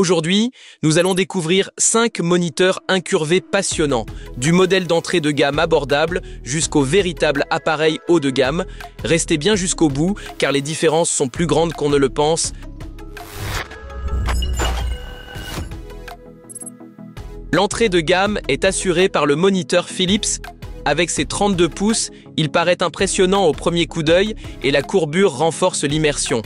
Aujourd'hui, nous allons découvrir 5 moniteurs incurvés passionnants, du modèle d'entrée de gamme abordable jusqu'au véritable appareil haut de gamme. Restez bien jusqu'au bout, car les différences sont plus grandes qu'on ne le pense. L'entrée de gamme est assurée par le moniteur Philips. Avec ses 32 pouces, il paraît impressionnant au premier coup d'œil et la courbure renforce l'immersion.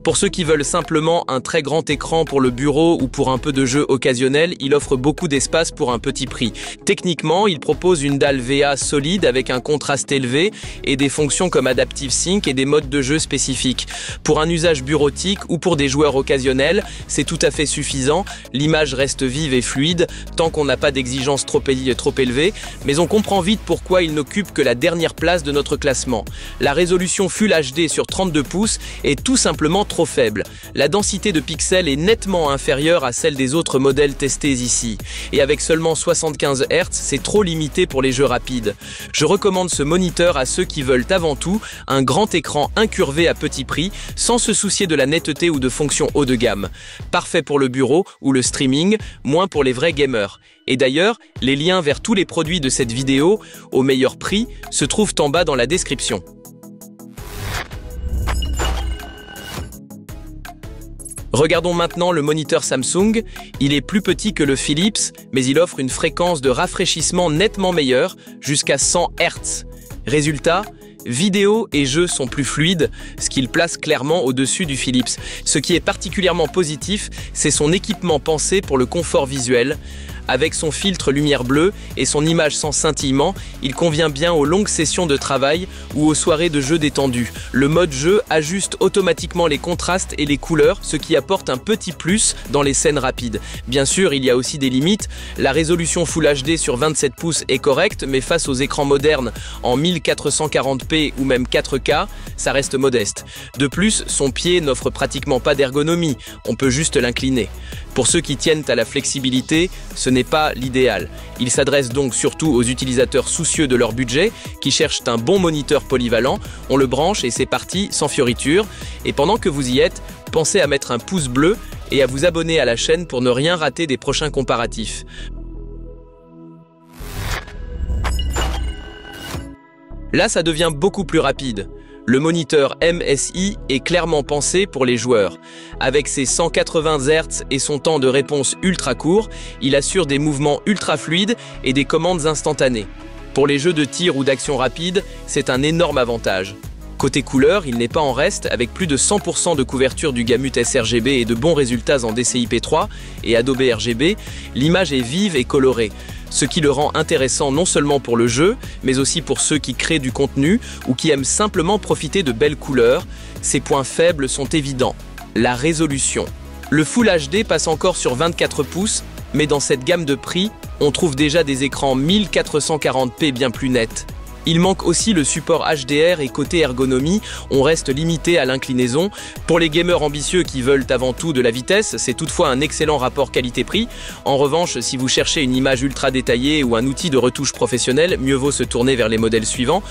Pour ceux qui veulent simplement un très grand écran pour le bureau ou pour un peu de jeu occasionnel, il offre beaucoup d'espace pour un petit prix. Techniquement, il propose une dalle VA solide avec un contraste élevé et des fonctions comme Adaptive Sync et des modes de jeu spécifiques. Pour un usage bureautique ou pour des joueurs occasionnels, c'est tout à fait suffisant. L'image reste vive et fluide tant qu'on n'a pas d'exigences trop élevées, mais on comprend vite pourquoi il n'occupe que la dernière place de notre classement. La résolution Full HD sur 32 pouces est tout simplement trop faible. La densité de pixels est nettement inférieure à celle des autres modèles testés ici. Et avec seulement 75 Hz, c'est trop limité pour les jeux rapides. Je recommande ce moniteur à ceux qui veulent avant tout un grand écran incurvé à petit prix, sans se soucier de la netteté ou de fonctions haut de gamme. Parfait pour le bureau ou le streaming, moins pour les vrais gamers. Et d'ailleurs, les liens vers tous les produits de cette vidéo, au meilleur prix, se trouvent en bas dans la description. Regardons maintenant le moniteur Samsung. Il est plus petit que le Philips, mais il offre une fréquence de rafraîchissement nettement meilleure, jusqu'à 100 Hz. Résultat, vidéo et jeux sont plus fluides, ce qui le place clairement au-dessus du Philips. Ce qui est particulièrement positif, c'est son équipement pensé pour le confort visuel. Avec son filtre lumière bleue et son image sans scintillement, il convient bien aux longues sessions de travail ou aux soirées de jeux détendues. Le mode jeu ajuste automatiquement les contrastes et les couleurs, ce qui apporte un petit plus dans les scènes rapides. Bien sûr, il y a aussi des limites. La résolution Full HD sur 27 pouces est correcte, mais face aux écrans modernes en 1440p ou même 4K, ça reste modeste. De plus, son pied n'offre pratiquement pas d'ergonomie, on peut juste l'incliner. Pour ceux qui tiennent à la flexibilité, ce n'est pas l'idéal. Il s'adresse donc surtout aux utilisateurs soucieux de leur budget, qui cherchent un bon moniteur polyvalent. On le branche et c'est parti, sans fioriture. Et pendant que vous y êtes, pensez à mettre un pouce bleu et à vous abonner à la chaîne pour ne rien rater des prochains comparatifs. Là, ça devient beaucoup plus rapide. Le moniteur MSI est clairement pensé pour les joueurs. Avec ses 180 Hz et son temps de réponse ultra court, il assure des mouvements ultra fluides et des commandes instantanées. Pour les jeux de tir ou d'action rapide, c'est un énorme avantage. Côté couleur, il n'est pas en reste, avec plus de 100% de couverture du gamut sRGB et de bons résultats en DCI-P3 et Adobe RGB, l'image est vive et colorée. Ce qui le rend intéressant non seulement pour le jeu, mais aussi pour ceux qui créent du contenu ou qui aiment simplement profiter de belles couleurs. Ses points faibles sont évidents. La résolution. Le Full HD passe encore sur 24 pouces, mais dans cette gamme de prix, on trouve déjà des écrans 1440p bien plus nets. Il manque aussi le support HDR et côté ergonomie, on reste limité à l'inclinaison. Pour les gamers ambitieux qui veulent avant tout de la vitesse, c'est toutefois un excellent rapport qualité-prix. En revanche, si vous cherchez une image ultra détaillée ou un outil de retouche professionnel, mieux vaut se tourner vers les modèles suivants.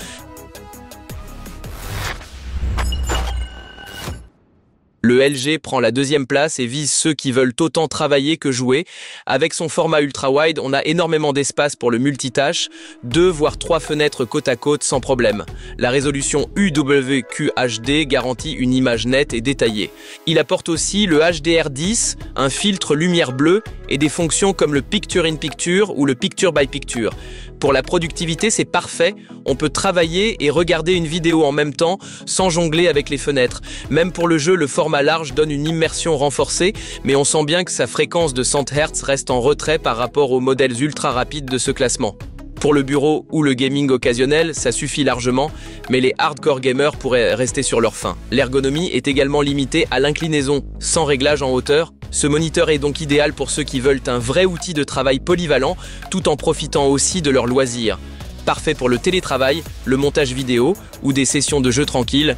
Le LG prend la deuxième place et vise ceux qui veulent autant travailler que jouer. Avec son format ultra-wide, on a énormément d'espace pour le multitâche, 2 voire 3 fenêtres côte à côte sans problème. La résolution UWQHD garantit une image nette et détaillée. Il apporte aussi le HDR10, un filtre lumière bleue et des fonctions comme le Picture in Picture ou le Picture by Picture. Pour la productivité, c'est parfait. On peut travailler et regarder une vidéo en même temps sans jongler avec les fenêtres. Même pour le jeu, le format large donne une immersion renforcée, mais on sent bien que sa fréquence de 100 Hz reste en retrait par rapport aux modèles ultra rapides de ce classement. Pour le bureau ou le gaming occasionnel, ça suffit largement, mais les hardcore gamers pourraient rester sur leur faim. L'ergonomie est également limitée à l'inclinaison, sans réglage en hauteur. Ce moniteur est donc idéal pour ceux qui veulent un vrai outil de travail polyvalent, tout en profitant aussi de leurs loisirs. Parfait pour le télétravail, le montage vidéo ou des sessions de jeux tranquilles.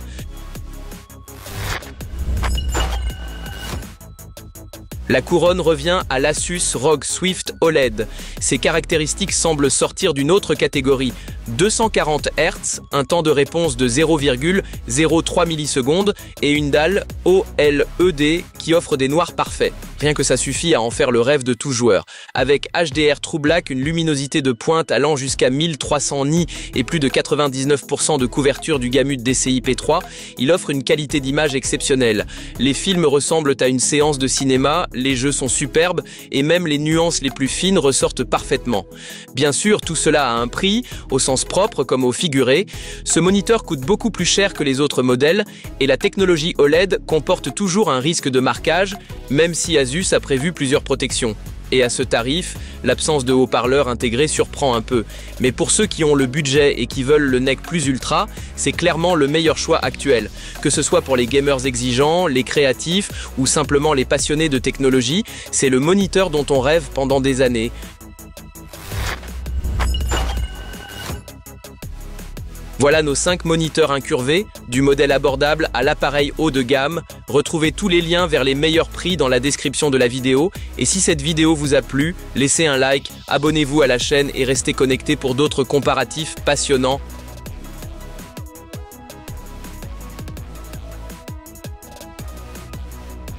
La couronne revient à l'Asus ROG Swift OLED. Ses caractéristiques semblent sortir d'une autre catégorie. 240 Hz, un temps de réponse de 0,03 millisecondes et une dalle OLED qui offre des noirs parfaits. Rien que ça suffit à en faire le rêve de tout joueur. Avec HDR True Black, une luminosité de pointe allant jusqu'à 1300 nits et plus de 99% de couverture du gamut DCI-P3, il offre une qualité d'image exceptionnelle. Les films ressemblent à une séance de cinéma, les jeux sont superbes et même les nuances les plus fines ressortent parfaitement. Bien sûr, tout cela a un prix, au sens propre comme au figuré. Ce moniteur coûte beaucoup plus cher que les autres modèles et la technologie OLED comporte toujours un risque de marquage, même si Asus a prévu plusieurs protections. Et à ce tarif, l'absence de haut-parleur intégré surprend un peu. Mais pour ceux qui ont le budget et qui veulent le NEC plus ultra, c'est clairement le meilleur choix actuel. Que ce soit pour les gamers exigeants, les créatifs ou simplement les passionnés de technologie, c'est le moniteur dont on rêve pendant des années. Voilà nos 5 moniteurs incurvés, du modèle abordable à l'appareil haut de gamme. Retrouvez tous les liens vers les meilleurs prix dans la description de la vidéo. Et si cette vidéo vous a plu, laissez un like, abonnez-vous à la chaîne et restez connectés pour d'autres comparatifs passionnants.